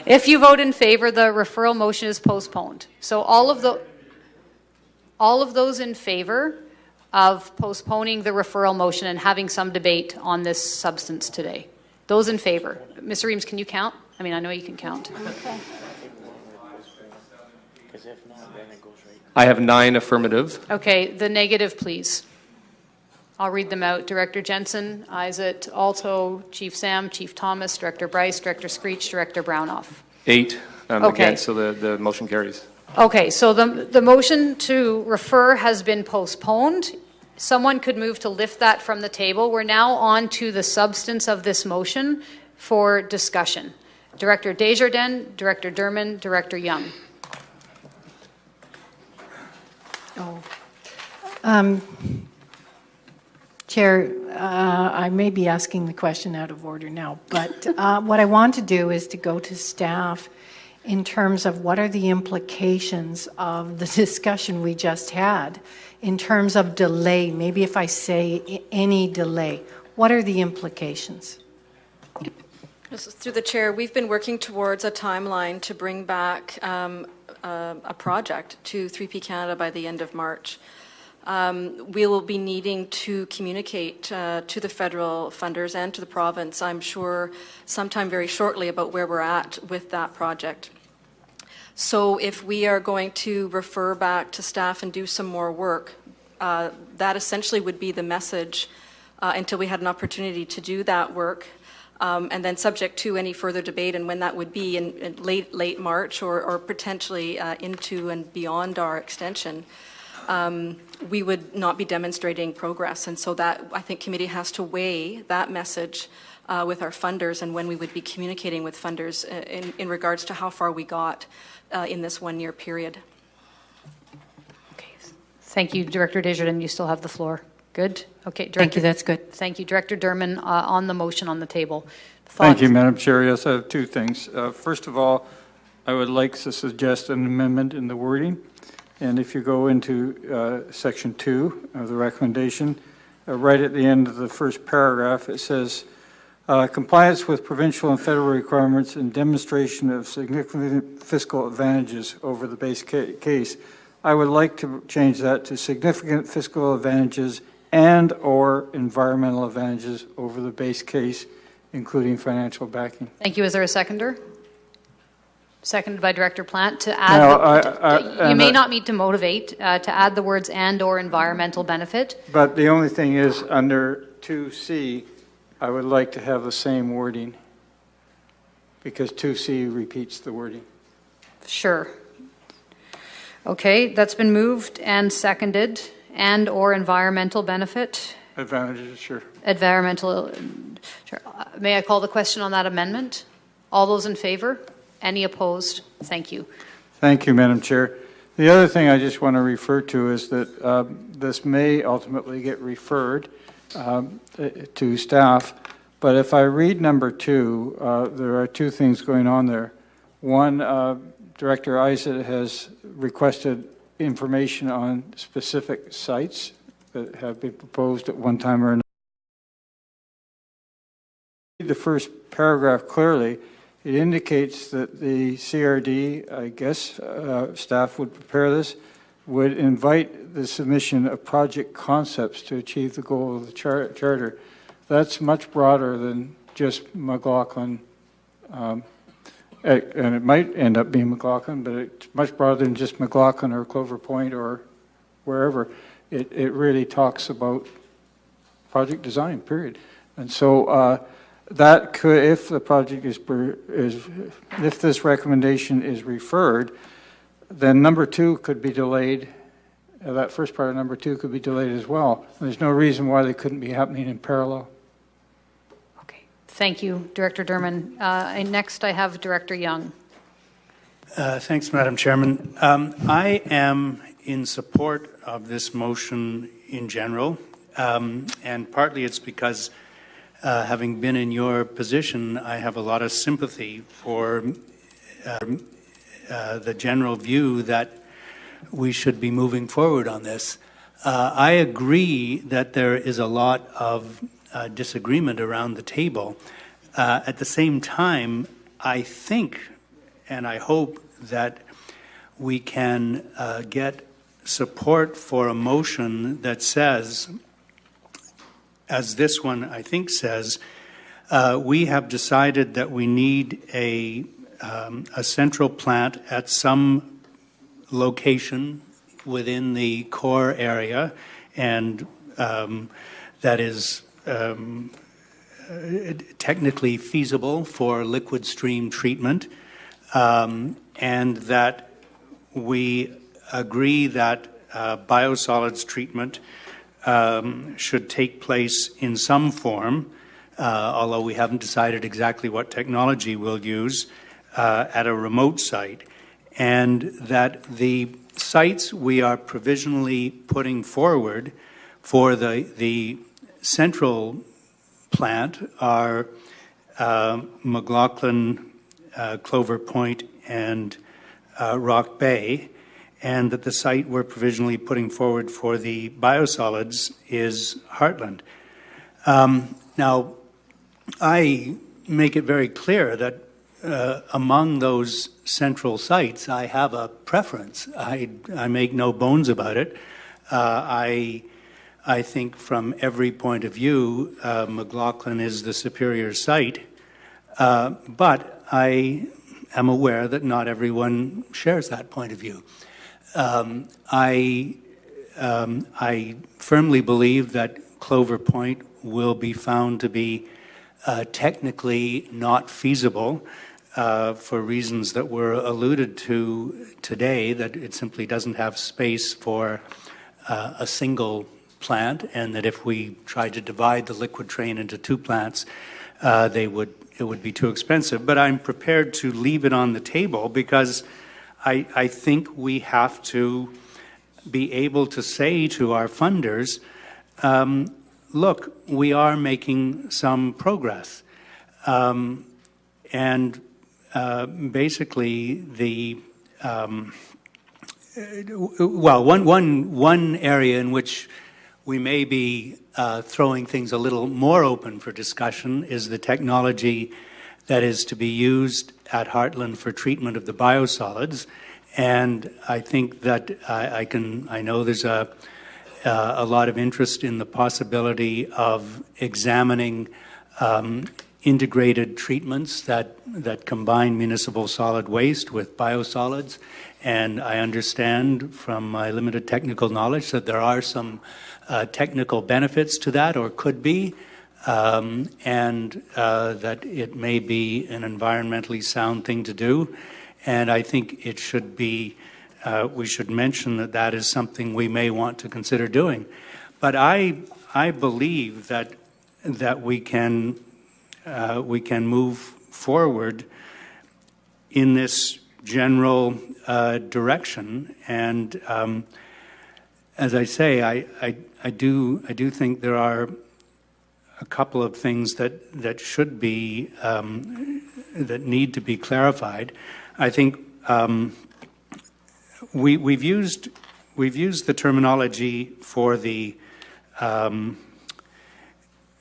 If you vote in favor, the referral motion is postponed. So all of those in favor of postponing the referral motion and having some debate on this substance today. Those in favor. Mr. Reams, can you count? I mean, I know you can count. Okay. I have 9 affirmative. Okay, the negative, please. I'll read them out. Director Jensen, Isaac, Alto, Chief Sam, Chief Thomas, Director Bryce, Director Screech, Director Brownoff. 8 okay. Against, so the motion carries. Okay, so the motion to refer has been postponed. Someone could move to lift that from the table. We're now on to the substance of this motion for discussion. Director Desjardins, Director Derman, Director Young. Chair, I may be asking the question out of order now, but what I want to do is to go to staff in terms of what are the implications of the discussion we just had in terms of delay. Maybe if I say any delay, what are the implications? Through the chair, we've been working towards a timeline to bring back a project to 3P Canada by the end of March. We will be needing to communicate to the federal funders and to the province, I'm sure, sometime very shortly about where we're at with that project. So if we are going to refer back to staff and do some more work, that essentially would be the message until we had an opportunity to do that work. And then subject to any further debate and when that would be in late March or potentially into and beyond our extension, we would not be demonstrating progress. And so that, I think, committee has to weigh that message with our funders and when we would be communicating with funders in regards to how far we got in this 1-year period. Okay. Thank you, Director Desjardins. You still have the floor. Good. Okay, Director. Thank you. That's good. Thank you, Director Derman. On the motion on the table. Thank you, Madam Chair. Yes, I have 2 things. First of all, I would like to suggest an amendment in the wording. And if you go into section 2 of the recommendation, right at the end of the first paragraph, it says, compliance with provincial and federal requirements and demonstration of significant fiscal advantages over the base case. I would like to change that to significant fiscal advantages and or environmental advantages over the base case, including financial backing. Thank you. Is there a seconder? Seconded by Director Plant. To add, you may not need to motivate, to add the words and or environmental benefit. But the only thing is, under 2C, I would like to have the same wording because 2C repeats the wording. Sure. Okay, that's been moved and seconded. And or environmental benefit? Advantages, sure. Environmental, sure. May I call the question on that amendment? All those in favor? Any opposed? Thank you. Thank you, Madam Chair. The other thing I just want to refer to is that this may ultimately get referred to staff, but if I read number 2, there are 2 things going on there. One, Director Isaac has requested information on specific sites that have been proposed at one time or another. The first paragraph clearly, it indicates that the CRD, I guess, staff would prepare this, would invite the submission of project concepts to achieve the goal of the charter. That's much broader than just McLaughlin, and it might end up being McLaughlin, but it's much broader than just McLaughlin or Clover Point or wherever. It really talks about project design, period. And so that could, if the project if this recommendation is referred, then number 2 could be delayed. That first part of number 2 could be delayed as well. There's no reason why they couldn't be happening in parallel. Okay, thank you, Director Derman. And next I have Director Young. Thanks, Madam Chairman. I am in support of this motion in general, and partly it's because having been in your position, I have a lot of sympathy for the general view that we should be moving forward on this. I agree that there is a lot of disagreement around the table. At the same time, I think and I hope that we can get support for a motion that says, as this one I think says, we have decided that we need a central plant at some location within the core area, and that is technically feasible for liquid stream treatment, and that we agree that biosolids treatment should take place in some form, although we haven't decided exactly what technology we'll use, at a remote site, and that the sites we are provisionally putting forward for the central plant are McLaughlin, Clover Point, and Rock Bay, and that the site we're provisionally putting forward for the biosolids is Heartland. Now, I make it very clear that among those central sites, I have a preference. I make no bones about it. I think from every point of view, McLaughlin is the superior site, but I am aware that not everyone shares that point of view. I firmly believe that Clover Point will be found to be technically not feasible for reasons that were alluded to today, that it simply doesn't have space for a single plant, and that if we tried to divide the liquid train into two plants, it would be too expensive. But I'm prepared to leave it on the table because I think we have to be able to say to our funders, look, we are making some progress. And basically one area in which we may be throwing things a little more open for discussion is the technology that is to be used at Heartland for treatment of the biosolids. And I think that I know there's a lot of interest in the possibility of examining integrated treatments that combine municipal solid waste with biosolids. And I understand from my limited technical knowledge that there are some technical benefits to that, or could be, and that it may be an environmentally sound thing to do. And I think it should be, we should mention that that is something we may want to consider doing. But I believe that we can move forward in this general direction. And as I say, I do think there are a couple of things that should be that need to be clarified. I think we've used the terminology for the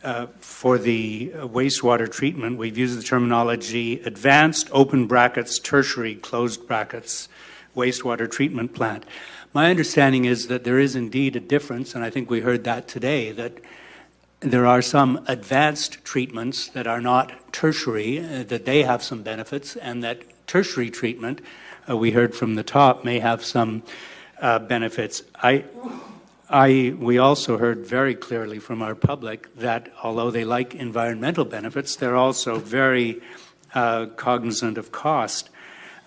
wastewater treatment. We've used the terminology advanced open brackets, tertiary closed brackets, wastewater treatment plant. My understanding is that there is indeed a difference, and I think we heard that today, that there are some advanced treatments that are not tertiary, that they have some benefits, and that tertiary treatment, we heard from the top, may have some benefits. We also heard very clearly from our public that although they like environmental benefits, they're also very cognizant of cost.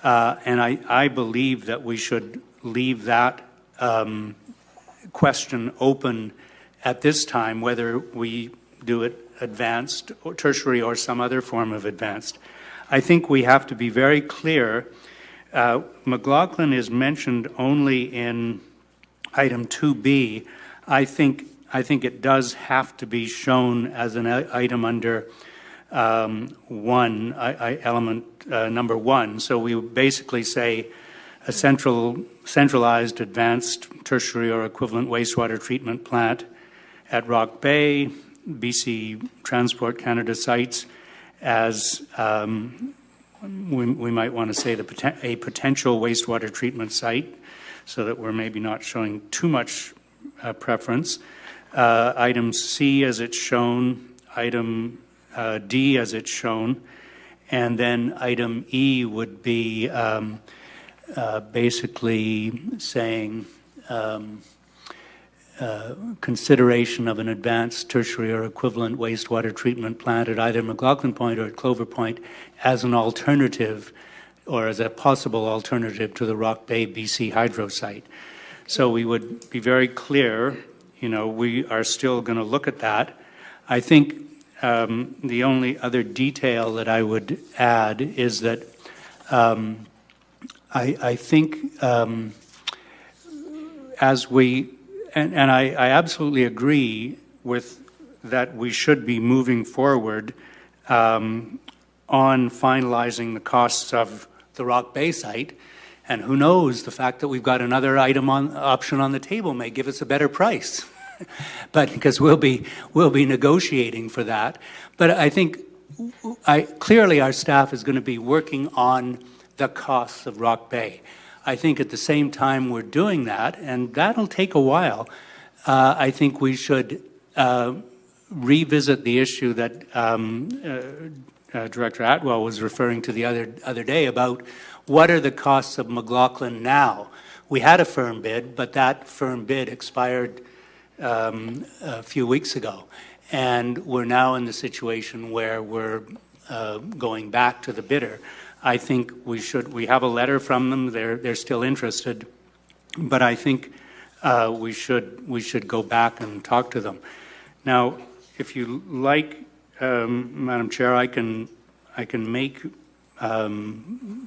And I believe that we should leave that question open at this time, whether we do it advanced or tertiary or some other form of advanced. I think we have to be very clear. McLaughlin is mentioned only in item 2B. I think it does have to be shown as an item under element number 1. So we basically say a centralized advanced tertiary or equivalent wastewater treatment plant at Rock Bay, BC Transport Canada sites as we might want to say a potential wastewater treatment site, so that we're maybe not showing too much preference. Item C as it's shown, item D as it's shown, and then item E would be basically saying consideration of an advanced tertiary or equivalent wastewater treatment plant at either McLaughlin Point or at Clover Point as an alternative, or as a possible alternative to the Rock Bay BC hydro site. So we would be very clear, we are still going to look at that. I think the only other detail that I would add is that I think as we, and I absolutely agree with that we should be moving forward on finalizing the costs of the Rock Bay site. And who knows, the fact that we've got another option on the table may give us a better price. But because we'll be negotiating for that. But I think clearly our staff is going to be working on the costs of Rock Bay. I think at the same time we're doing that, and that'll take a while, I think we should revisit the issue that Director Atwell was referring to the other day about what are the costs of McLaughlin now. We had a firm bid, but that firm bid expired a few weeks ago, and we're now in the situation where we're going back to the bidder. I think we have a letter from them. They're still interested, but I think we should go back and talk to them. Now, if you like, Madam Chair, I can make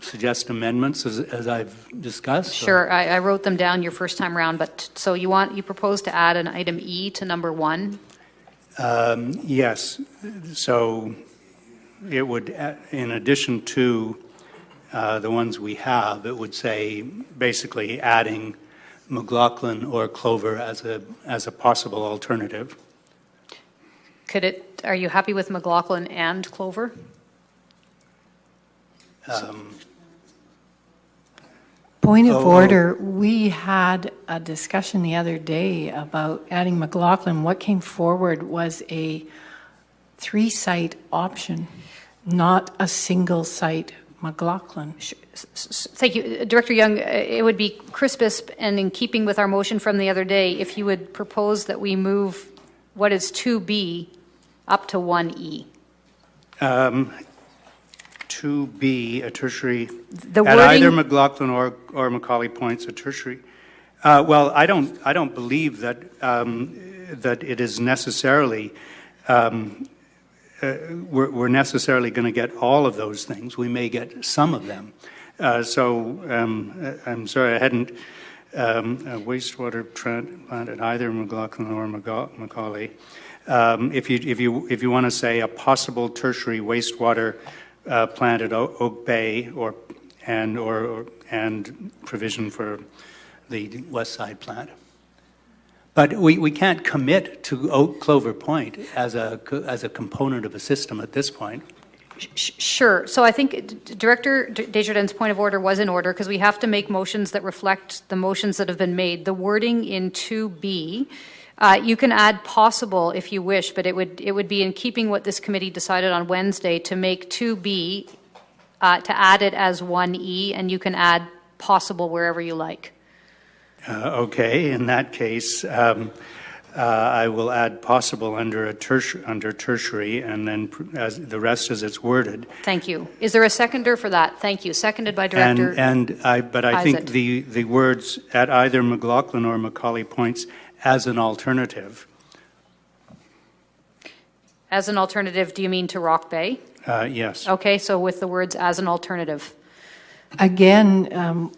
suggest amendments as I've discussed. Sure, I wrote them down your first time around, but so you propose to add an item E to number 1? Yes. So it would, in addition to the ones we have, it would say basically adding McLaughlin or Clover as a possible alternative. Are you happy with McLaughlin and Clover? Point of order, we had a discussion the other day about adding McLaughlin. What came forward was a 3-site option, not a single-site McLaughlin. Thank you. Director Young, it would be crispest and in keeping with our motion from the other day if you would propose that we move what is 2B up to 1E. 2B, a tertiary, the at wording, either McLaughlin or Macaulay Point's a tertiary. Well, I don't believe that that it is necessarily we're necessarily going to get all of those things. We may get some of them. So I'm sorry, I hadn't a wastewater plant at either McLaughlin or Macaulay. If you want to say a possible tertiary wastewater plant at Oak Bay and provision for the West Side plant. But we can't commit to Clover Point as a component of a system at this point. Sure. So I think Director Desjardins' point of order was in order because we have to make motions that reflect the motions that have been made. The wording in 2B, you can add possible if you wish, but it would be in keeping what this committee decided on Wednesday to make 2B, to add it as 1E, and you can add possible wherever you like. Okay, in that case, I will add possible under tertiary, and then as the rest as it's worded. Thank you. Is there a seconder for that? Thank you. Seconded by Director. But I think the words at either McLaughlin or Macaulay Points as an alternative. As an alternative, do you mean to Rock Bay? Yes. Okay, so with the words as an alternative. Again,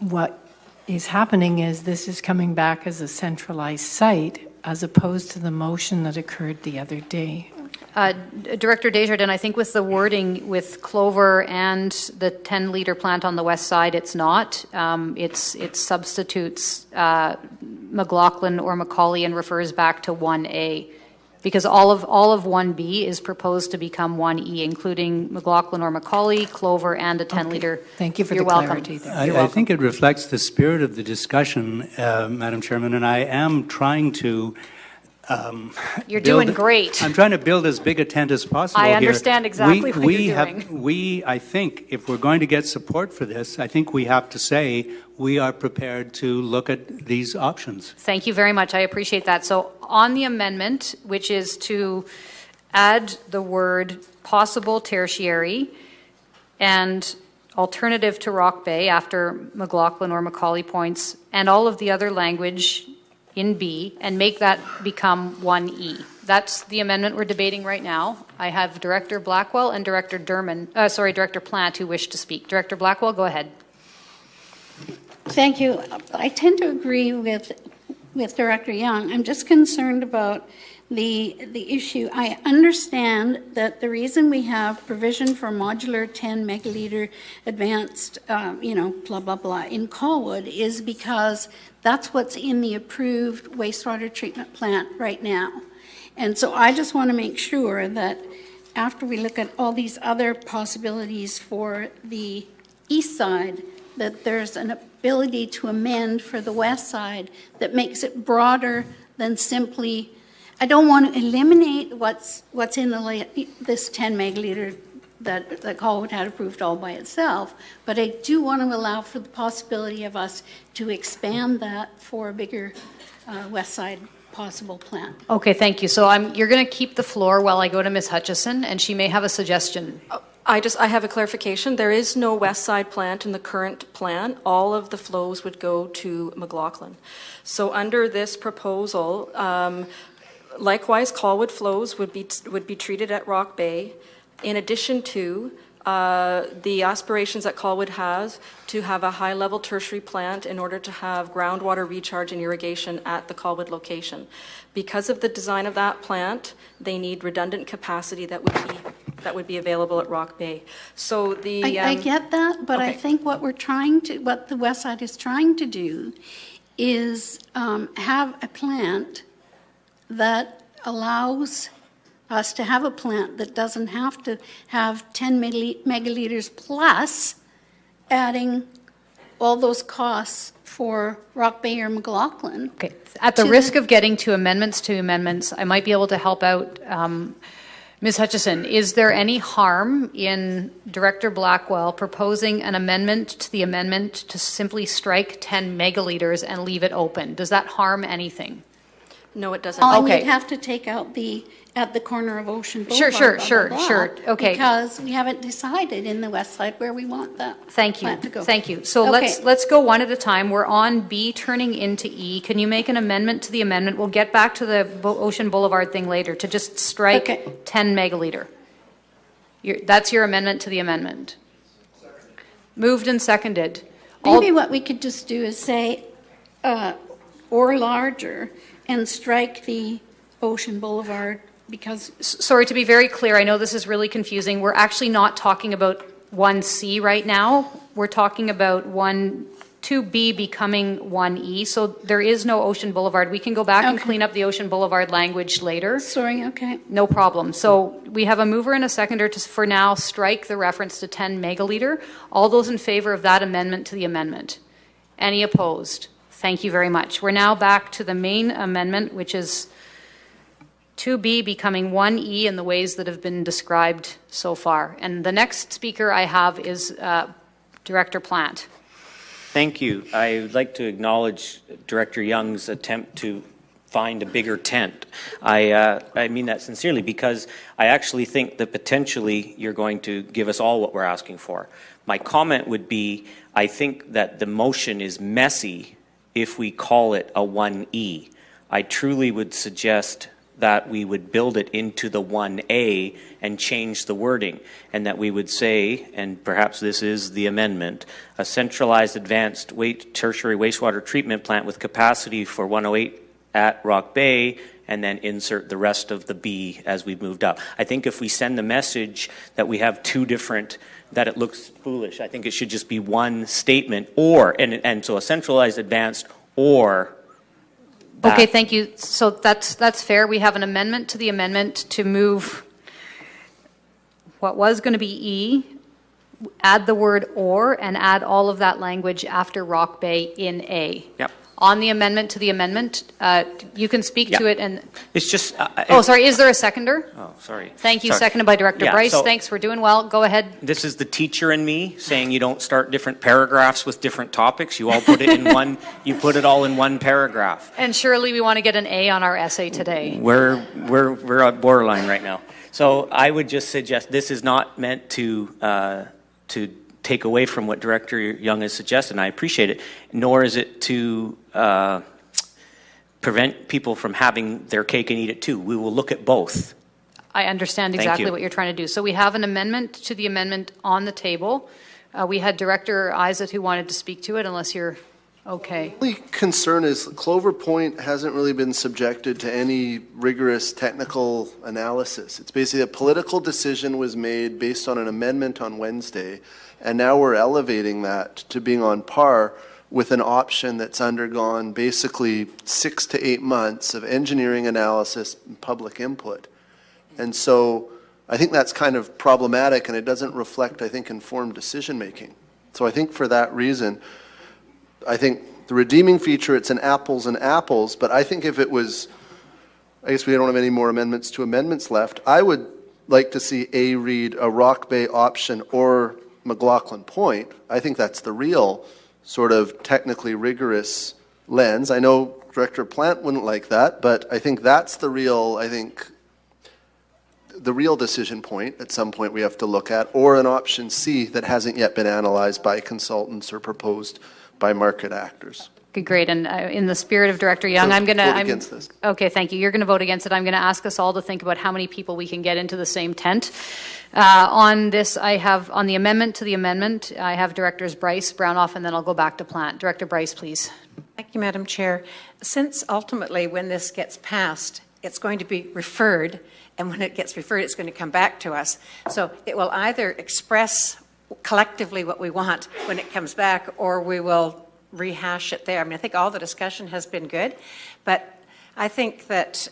what is happening is this is coming back as a centralized site as opposed to the motion that occurred the other day. Director Desjardins, I think with the wording with Clover and the 10-liter plant on the west side, it's not. It substitutes McLaughlin or Macaulay and refers back to 1A. because all of 1B is proposed to become 1E, including McLaughlin or Macaulay, Clover, and a 10-liter. Thank you for You're the welcome. clarity there. I think it reflects the spirit of the discussion, Madam Chairman, and I am trying to You're doing great. I'm trying to build as big a tent as possible I here. understand exactly what you're doing. I think, if we're going to get support for this, I think we have to say we are prepared to look at these options. Thank you very much. I appreciate that. So on the amendment, which is to add the word possible tertiary and alternative to Rock Bay after McLaughlin or Macaulay points, and all of the other language in B, and make that become 1E. That's the amendment we're debating right now. I have Director Blackwell and Director Director Plant who wish to speak. Director Blackwell, go ahead. Thank you. I tend to agree with Director Young. I'm just concerned about the issue. I understand that the reason we have provision for modular 10 megaliter advanced, blah, blah, blah, in Colwood is because that's what's in the approved wastewater treatment plant right now. And so I just want to make sure that after we look at all these other possibilities for the east side, that there's an ability to amend for the west side that makes it broader than simply, I don't want to eliminate what's in this 10 megaliter that Colwood had approved all by itself, but I do want to allow for the possibility of us to expand that for a bigger west side possible plant. Okay, thank you. So you're going to keep the floor while I go to Ms. Hutchison, and she may have a suggestion. I have a clarification. There is no west side plant in the current plan. All of the flows would go to McLaughlin. So under this proposal, likewise, Colwood flows would be treated at Rock Bay, in addition to the aspirations that Colwood has to have a high-level tertiary plant in order to have groundwater recharge and irrigation at the Colwood location. Because of the design of that plant, they need redundant capacity that would be available at Rock Bay. So I get that, but okay. I think what the west side is trying to do is have a plant that allows us to have a plant that doesn't have to have 10 megaliters plus adding all those costs for Rock Bay or McLaughlin. Okay. At the risk of getting to amendments, I might be able to help out Ms. Hutchison. Is there any harm in Director Blackwell proposing an amendment to the amendment to simply strike 10 megaliters and leave it open? Does that harm anything? No, it doesn't. Okay. We'd have to take out at the corner of Ocean Boulevard. Sure. Okay. Because we haven't decided in the west side where we want that plant to go. Thank you. So let's go one at a time. We're on B turning into E. Can you make an amendment to the amendment? We'll get back to the Ocean Boulevard thing later to just strike 10 megaliter. That's your amendment to the amendment. Moved and seconded. Maybe what we could just do is say or larger and strike the Ocean Boulevard because... Sorry, to be very clear, I know this is really confusing. We're actually not talking about 1C right now. We're talking about 2B becoming 1E. So there is no Ocean Boulevard. We can go back and clean up the Ocean Boulevard language later. Sorry, okay. No problem. So we have a mover and a seconder to, for now, strike the reference to 10 megaliter. All those in favor of that amendment to the amendment? Any opposed? Thank you very much. We're now back to the main amendment, which is 2B becoming 1E in the ways that have been described so far. And the next speaker I have is Director Plant. Thank you. I would like to acknowledge Director Young's attempt to find a bigger tent. I mean that sincerely because I actually think that potentially you're going to give us all what we're asking for. My comment would be, I think that the motion is messy if we call it a 1E. I truly would suggest that we would build it into the 1A and change the wording, and that we would say, and perhaps this is the amendment, a centralized advanced tertiary wastewater treatment plant with capacity for 108 at Rock Bay, and then insert the rest of the B as we've moved up. I think if we send the message that we have two different, that it looks foolish. I think it should just be one statement, or, and so a centralized advanced or that. Okay, thank you. So that's fair. We have an amendment to the amendment to move what was going to be E, add the word or, and add all of that language after Rock Bay in A. Yep. On the amendment to the amendment, you can speak to it and... It's just... oh, sorry, is there a seconder? Oh, sorry. Thank you, Sorry. Seconded by Director Yeah, Bryce. so- Thanks, we're doing well. Go ahead. This is the teacher in me saying you don't start different paragraphs with different topics. You all put it in one, you put it all in one paragraph. And surely we want to get an A on our essay today. We're at borderline right now. So I would just suggest this is not meant to take away from what Director Young has suggested, and I appreciate it, nor is it to prevent people from having their cake and eat it too. We will look at both. I understand exactly what you're trying to do. So we have an amendment to the amendment on the table. We had Director Isaac who wanted to speak to it, unless you're okay. The only concern is Clover Point hasn't really been subjected to any rigorous technical analysis. It's basically a political decision was made based on an amendment on Wednesday, and now we're elevating that to being on par with an option that's undergone basically 6 to 8 months of engineering analysis and public input. And so I think that's kind of problematic, and it doesn't reflect, I think, informed decision making. So I think for that reason, I think the redeeming feature, it's an apples and apples, but I think if it was, I guess we don't have any more amendments to amendments left, I would like to see A read a Rock Bay option or McLaughlin Point. I think that's the real sort of technically rigorous lens. I know Director Plant wouldn't like that, but I think that's the real, the real decision point at some point we have to look at, or an option C that hasn't yet been analyzed by consultants or proposed by market actors. Okay, great. And in the spirit of Director Young, I'm going to vote against this. Okay, thank you. You're going to vote against it. I'm going to ask us all to think about how many people we can get into the same tent. On this, I have on the amendment to the amendment, I have Directors Bryce, Brownoff, and then I'll go back to Plant. Director Bryce, please. Thank you, Madam Chair. Since ultimately, when this gets passed, it's going to be referred, and when it gets referred, it's going to come back to us. So it will either express collectively what we want when it comes back, or we will rehash it there. I mean, I think all the discussion has been good, but I think that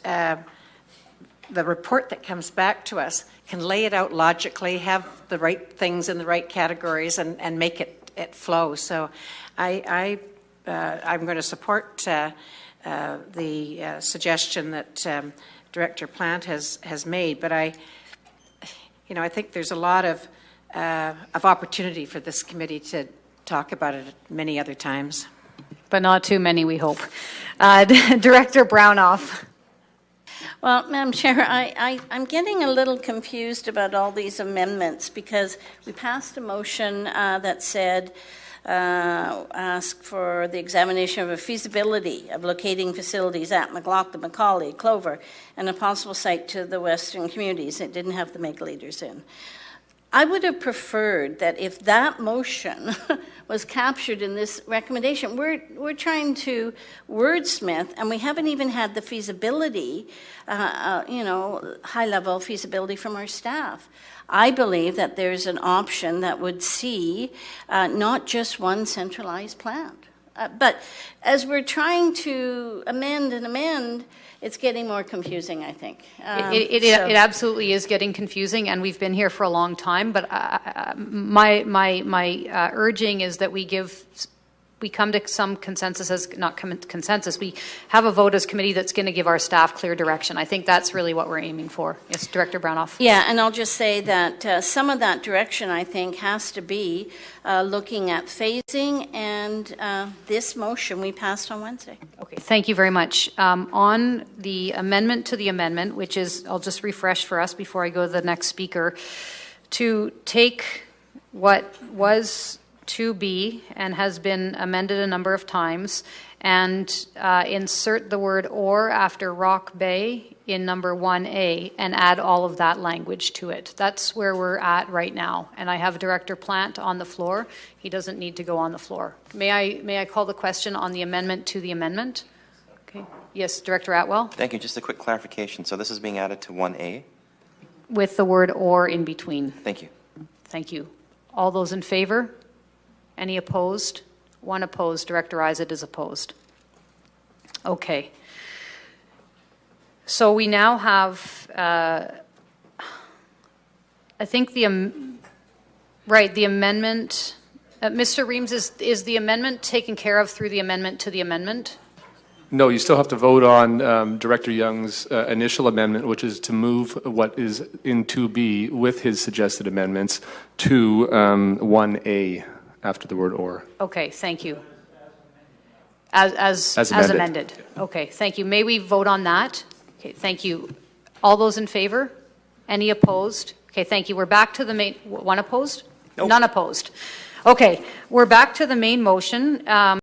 the report that comes back to us can lay it out logically, have the right things in the right categories, and make it flow. So I'm going to support the suggestion that Director Plant has made, but I think there's a lot of opportunity for this committee to talk about it many other times. But not too many, we hope. Director Brownoff. Well, Madam Chair, I'm getting a little confused about all these amendments because we passed a motion that said ask for the examination of a feasibility of locating facilities at McLaughlin, Macaulay, Clover, and a possible site to the western communities. It didn't have the mega leaders in. I would have preferred that if that motion was captured in this recommendation, we're trying to wordsmith, and we haven't even had the feasibility, high-level feasibility from our staff. I believe that there's an option that would see not just one centralized plant. But as we're trying to amend, it's getting more confusing, I think. It absolutely is getting confusing, and we've been here for a long time. But my urging is that we come to some consensus, we have a vote as committee that's going to give our staff clear direction. I think that's really what we're aiming for. Yes, Director Brownoff. Yeah, and I'll just say that some of that direction, I think, has to be looking at phasing and this motion we passed on Wednesday. Okay, thank you very much. On the amendment to the amendment, which is, I'll just refresh for us before I go to the next speaker, to take what was 2B and has been amended a number of times and insert the word or after Rock Bay in number 1A and add all of that language to it. That's where we're at right now. And I have Director Plant on the floor. He doesn't need to go on the floor. May I call the question on the amendment to the amendment? Okay. Yes, Director Atwell? Thank you. Just a quick clarification. So this is being added to 1A? With the word or in between. Thank you. Thank you. All those in favor? Any opposed? One opposed. Director Isaac is opposed. Okay. So we now have, I think the amendment, Mr. Reams, is the amendment taken care of through the amendment to the amendment? No, you still have to vote on Director Young's initial amendment, which is to move what is in 2B with his suggested amendments to 1A after the word or. Okay, thank you. As amended. Okay, thank you. May we vote on that? Okay, thank you. All those in favor? Any opposed? Okay, thank you. We're back to the main, one opposed? Nope. None opposed. Okay, we're back to the main motion.